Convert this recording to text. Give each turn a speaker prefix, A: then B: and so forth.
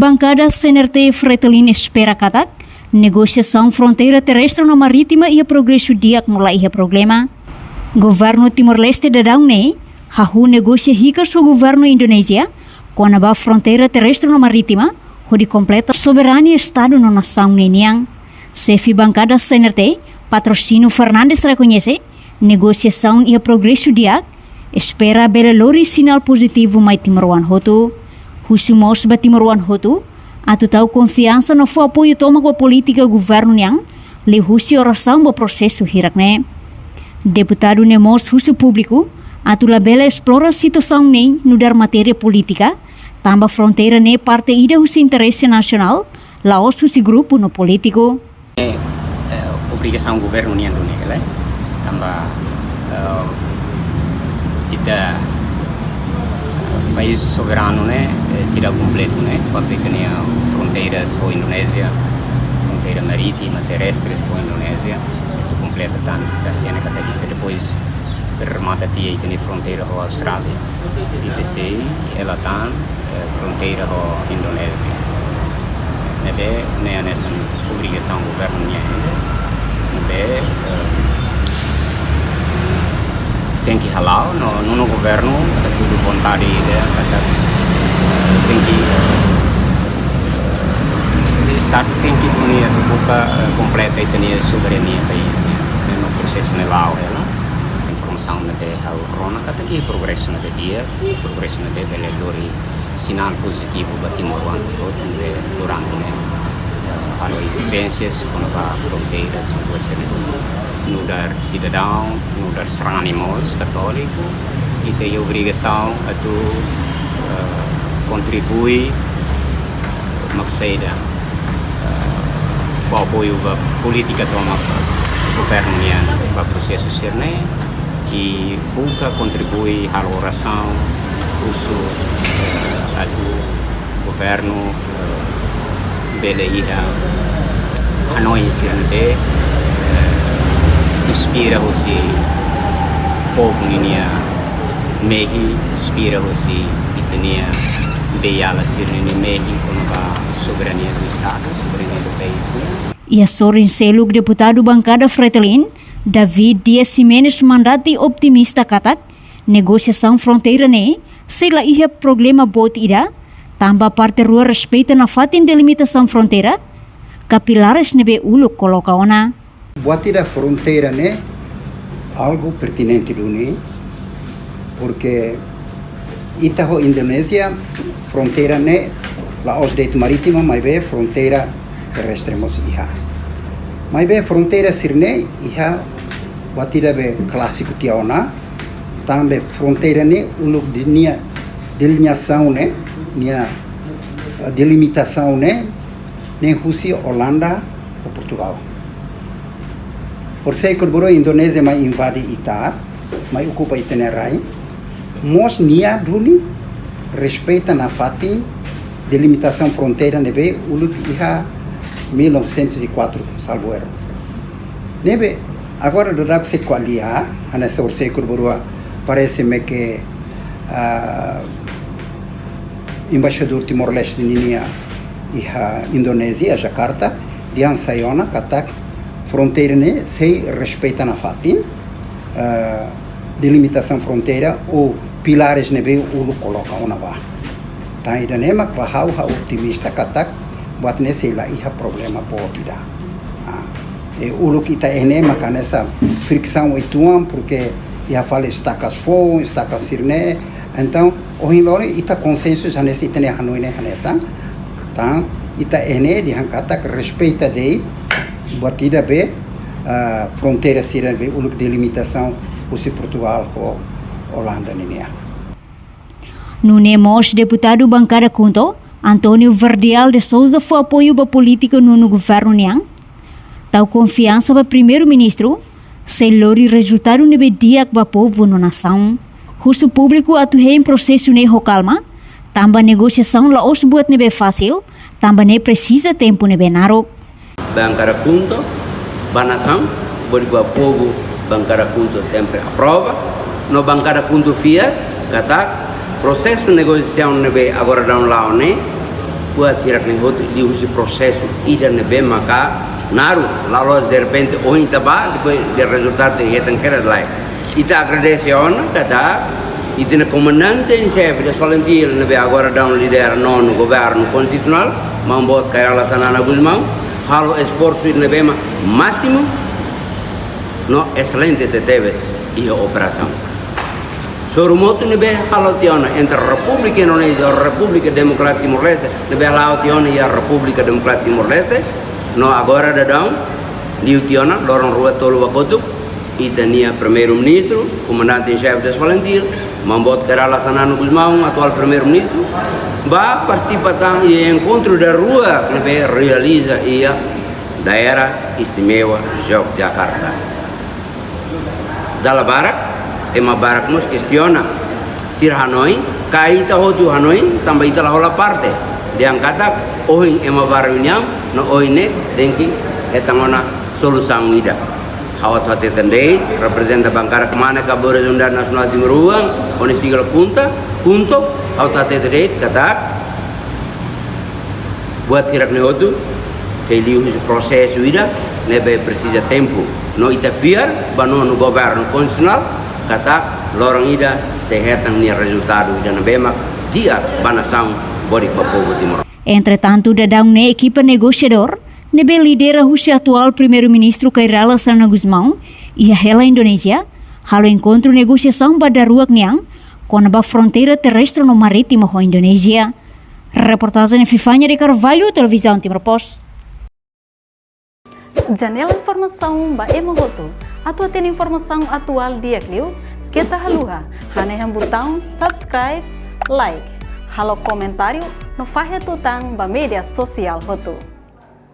A: Bancada CNRT Fretilin espera katak negosiação fronteira terrestre na marítima e a progresso dia no lai problema. Governo Timor-Leste da Daune hahu negocia rica com o governo Indonésia com a fronteira terrestre na marítima onde completa soberania estado na nação neniang. Chefe bancada CNRT Patrocínio Fernandes reconhece negociação e a progresso dia espera belelori sinal positivo mai Timor-Wan Hotu. Husumos ba Timor-Wan Hotu atau confiança no apoio toma com a política governo yang le husi oração bo processo hirakne. Deputado Nemos Husu Público atula bela explora situação nem no dar matéria política tamba fronteira ne parte ida husi interesse nacional laos husi grupo no político.
B: Obrigação governo nian do ne tamba ita país soberano né será completo né falta que nem fronteiras com Indonésia, fronteira marítima, terrestre com Indonésia, itu completa tan tem na categoria depois remata tia tem fronteira com Austrália etc ela tan fronteira com Indonésia né nessa obrigação governo né tem que halau no governo tudo vontade tem que estar tem que punia buka completa e ter soberania país né no processo legal ela informação na de rona kata que progresso na dia progresso na de belelori sinal positivo para Timor-Wan durante né halo exigências com a fronteiras no dar cidadão, no dar serranimos católico e tem a obrigação a tu contribuir maksida o apoio da política toma governo para processo serne que pouca contribui à oração uso a tu governo beleira a nós serne inspira você povo ninia mehi inspira você itania beyala sirni mehi com a soberania do estado soberania do país né
A: e a sorin seluk deputado bancada Fretilin David Dias Jimenez mandati optimista katak negosiação fronteira ne sela ia problema bot ida tamba parte rua respeita na fatin delimitação fronteira capilares nebe uluk coloca ona.
C: Buat da fronteira né algo pertinente do né porque itaho Indonésia fronteira né Laos de marítima mas be fronteira terrestre mos iha mas be fronteira sirne iha buat da be clássico tiaona também fronteira né uluk dinia delineação né nia delimitação né nem Rússia Holanda ou Portugal. Por século a Indonésia mai invade ita, mai ocupa itinerai, mos nia duni respeita na fatin delimitação fronteira nebe ulut iha 1904 salvo erro. Nebe agora do dak se qualia, anessa por século parece-me que embaixador Timor-Leste ninia iha Indonésia Jakarta dian sayona katak fronteira né se respeita na fatin delimitação fronteira ou pilares nebe ulu coloca ona ba tá ida nema pa hau optimista katak buat nesse lá iha problema potida e ulu kita enema kanessa fricção ituam porque ia fala estacas fo estacas sirne então o hinlore ita consenso já nesse itene hanoi ne hanessa tá ita ene di katak respeita dei batida be fronteira sira be uluk delimitação usi Portugal com Holanda ninia.
A: No Nemos deputado bancada Kunto Antônio Verdial de Souza foi apoio ba política no governo niang tau confiança ba primeiro-ministro se lori resultado nebe diak ba povo no nação Husu público atuhe em processo ne calma tamba negociação la os buat nebe fácil tamba ne precisa tempo nebe narok.
D: Bancada Kunto, Banação, o povo Bancada Kunto sempre aprova. No Bancada Kunto FIA, processo de negociação agora dá um lado, né? buat tirak nih hotu di usi prosesso ida nebe maka naru lalu de repente oin taba depois de resultado de etan kera lai ita agradece ona kata ita na comandante em chefe das Valentir nebe agora dá lidera nono governo constitucional mambot kairala sanana Guzmão halo esforço nebe máximo no excelente teteves e operação Soromoto nebe halo tiona entre República Indonesia e República Democrática Timor-Leste nebe halo tiona e a República Democrática Timor-Leste no agora dadão liu tiona lorong rua tolu wakotu itania primeiro-ministro comandante em chefe das Valentir mambot Kairala Sanana Guzmão atual primeiro-ministro ba participação e encontro da rua nebe realiza ia daerah istimewa Yogyakarta dala barak ema barak nos questiona sir Hanoi kaita hotu Hanoi tambah ita la hola parte dia kata ohin ema baruniang no ohine denki etangona solusan ida hawat hati tendei representa bangkara kemana kabur Zunda Nasional Timur Ruang oni sigala punto hawat hati tendei kata buat tirak nehotu seliu proses ida nebe precisa tempo no ita fiar bano no governo constitucional kata lorong ida sehetan ni resultado ida na bemak dia banação borik pa povo Timor.
A: Entretanto, dadang ne equipa negociador nebe lidera o atual primeiro-ministro Kairala Sanana Guzmão e a hela Indonésia halo encontro negociação badaruak niang com a fronteira terrestre no marítimo com a Indonésia. Reportagem Fifanya de Carvalho, Televisão Timor Post.
E: Janela informação ba emohoto. Atau tem informação atual dia kliu, kita haluha, hane yang botão subscribe, like, halo comentário, no fahe tutang ba media sosial hotu.